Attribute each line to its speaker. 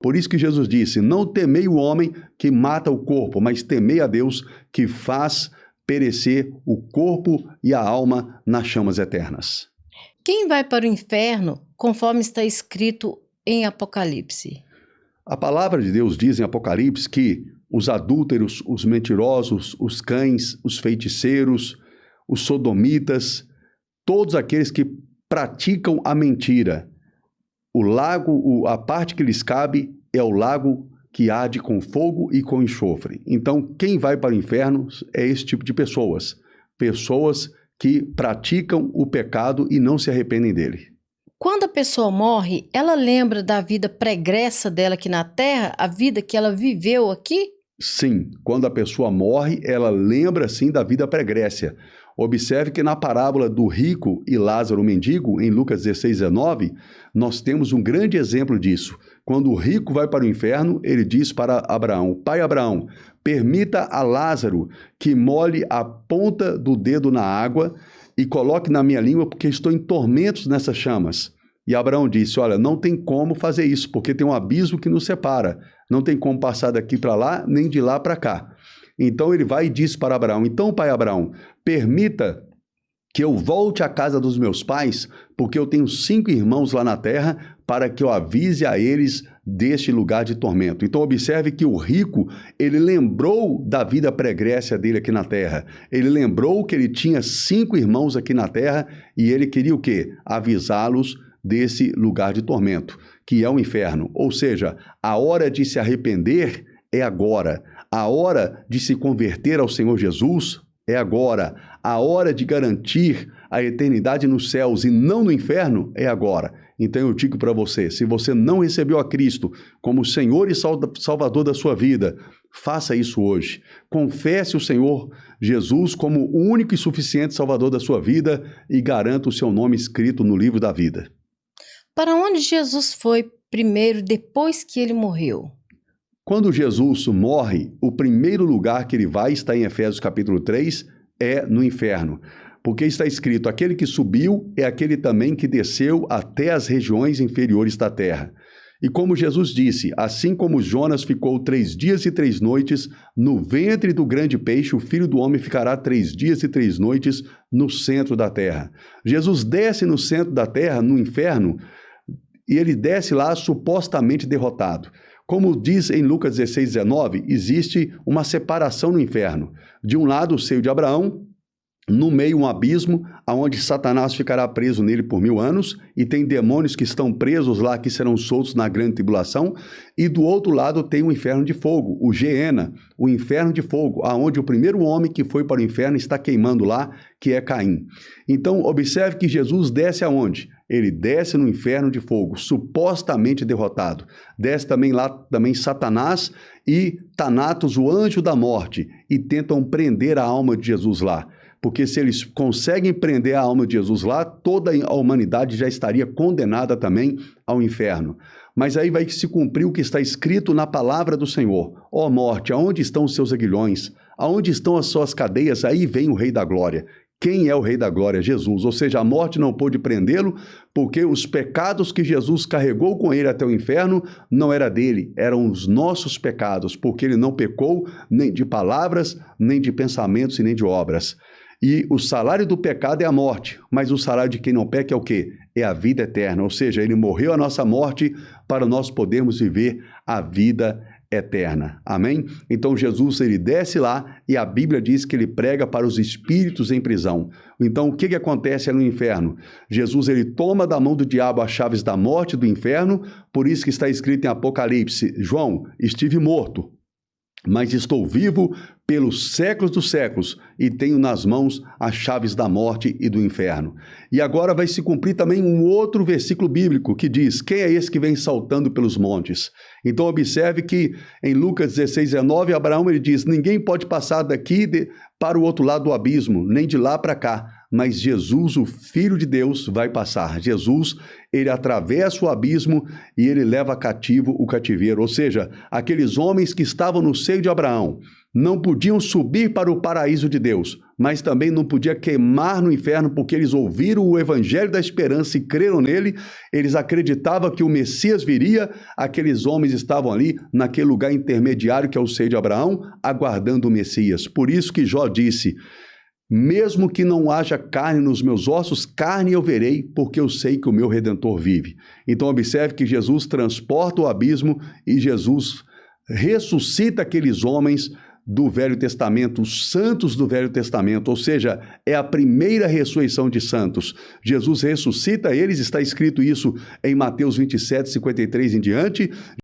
Speaker 1: Por isso que Jesus disse, não temei o homem que mata o corpo, mas temei a Deus que faz perecer o corpo e a alma nas chamas eternas.
Speaker 2: Quem vai para o inferno, conforme está escrito em Apocalipse?
Speaker 1: A palavra de Deus diz em Apocalipse que os adúlteros, os mentirosos, os cães, os feiticeiros, os sodomitas, todos aqueles que praticam a mentira, o lago, a parte que lhes cabe é o lago que arde com fogo e com enxofre. Então, quem vai para o inferno é esse tipo de pessoas. Pessoas que praticam o pecado e não se arrependem dele.
Speaker 2: Quando a pessoa morre, ela lembra da vida pregressa dela aqui na Terra, a vida que ela viveu aqui?
Speaker 1: Sim, quando a pessoa morre, ela lembra sim da vida pregrécia. Observe que na parábola do rico e Lázaro o mendigo, em Lucas 16, 19, nós temos um grande exemplo disso. Quando o rico vai para o inferno, ele diz para Abraão, pai Abraão, permita a Lázaro que molhe a ponta do dedo na água e coloque na minha língua, porque estou em tormentos nessas chamas. E Abraão disse, olha, não tem como fazer isso, porque tem um abismo que nos separa. Não tem como passar daqui para lá, nem de lá para cá. Então ele vai e diz para Abraão, então pai Abraão, permita que eu volte à casa dos meus pais, porque eu tenho 5 irmãos lá na terra, para que eu avise a eles deste lugar de tormento. Então observe que o rico, ele lembrou da vida pregrécia dele aqui na terra. Ele lembrou que ele tinha 5 irmãos aqui na terra e ele queria o quê? Avisá-los desse lugar de tormento, que é o inferno. Ou seja, a hora de se arrepender é agora. A hora de se converter ao Senhor Jesus é agora. A hora de garantir a eternidade nos céus e não no inferno é agora. Então eu digo para você, se você não recebeu a Cristo como Senhor e Salvador da sua vida, faça isso hoje. Confesse o Senhor Jesus como o único e suficiente Salvador da sua vida e garanta o seu nome escrito no livro da vida.
Speaker 2: Para onde Jesus foi primeiro depois que ele morreu?
Speaker 1: Quando Jesus morre, o primeiro lugar que ele vai, está em Efésios capítulo 3, é no inferno. Porque está escrito, aquele que subiu é aquele também que desceu até as regiões inferiores da terra. E como Jesus disse, assim como Jonas ficou 3 dias e 3 noites no ventre do grande peixe, o Filho do Homem ficará 3 dias e 3 noites no centro da terra. Jesus desce no centro da terra, no inferno, e ele desce lá supostamente derrotado. Como diz em Lucas 16, 19, existe uma separação no inferno. De um lado, o seio de Abraão, no meio um abismo, onde Satanás ficará preso nele por 1000 anos, e tem demônios que estão presos lá, que serão soltos na grande tribulação, e do outro lado tem o inferno de fogo, o Geena, o inferno de fogo, aonde o primeiro homem que foi para o inferno está queimando lá, que é Caim. Então, observe que Jesus desce aonde? Ele desce no inferno de fogo, supostamente derrotado. Desce também lá Satanás e Thanatos, o anjo da morte, e tentam prender a alma de Jesus lá. Porque se eles conseguem prender a alma de Jesus lá, toda a humanidade já estaria condenada também ao inferno. Mas aí vai se cumprir o que está escrito na palavra do Senhor. Ó morte, aonde estão os seus aguilhões? Aonde estão as suas cadeias? Aí vem o Rei da Glória. Quem é o Rei da Glória? Jesus. Ou seja, a morte não pôde prendê-lo, porque os pecados que Jesus carregou com ele até o inferno não era dele, eram os nossos pecados, porque ele não pecou nem de palavras, nem de pensamentos e nem de obras. E o salário do pecado é a morte, mas o salário de quem não peca é o quê? É a vida eterna, ou seja, ele morreu a nossa morte para nós podermos viver a vida eterna. Amém? Então Jesus, ele desce lá e a Bíblia diz que ele prega para os espíritos em prisão. Então o que acontece no inferno? Jesus, ele toma da mão do diabo as chaves da morte e do inferno, por isso que está escrito em Apocalipse, João, estive morto, mas estou vivo pelos séculos dos séculos e tenho nas mãos as chaves da morte e do inferno. E agora vai se cumprir também um outro versículo bíblico que diz, quem é esse que vem saltando pelos montes? Então observe que em Lucas 16, 19, Abraão ele diz, ninguém pode passar daqui para o outro lado do abismo, nem de lá para cá, mas Jesus, o Filho de Deus, vai passar. Jesus, ele atravessa o abismo e ele leva cativo o cativeiro. Ou seja, aqueles homens que estavam no seio de Abraão não podiam subir para o paraíso de Deus, mas também não podia queimar no inferno, porque eles ouviram o evangelho da esperança e creram nele, eles acreditavam que o Messias viria, aqueles homens estavam ali naquele lugar intermediário que é o seio de Abraão, aguardando o Messias. Por isso que Jó disse: mesmo que não haja carne nos meus ossos, carne eu verei, porque eu sei que o meu Redentor vive. Então observe que Jesus transporta o abismo e Jesus ressuscita aqueles homens do Velho Testamento, os santos do Velho Testamento, ou seja, é a primeira ressurreição de santos. Jesus ressuscita eles, está escrito isso em Mateus 27, 53 em diante.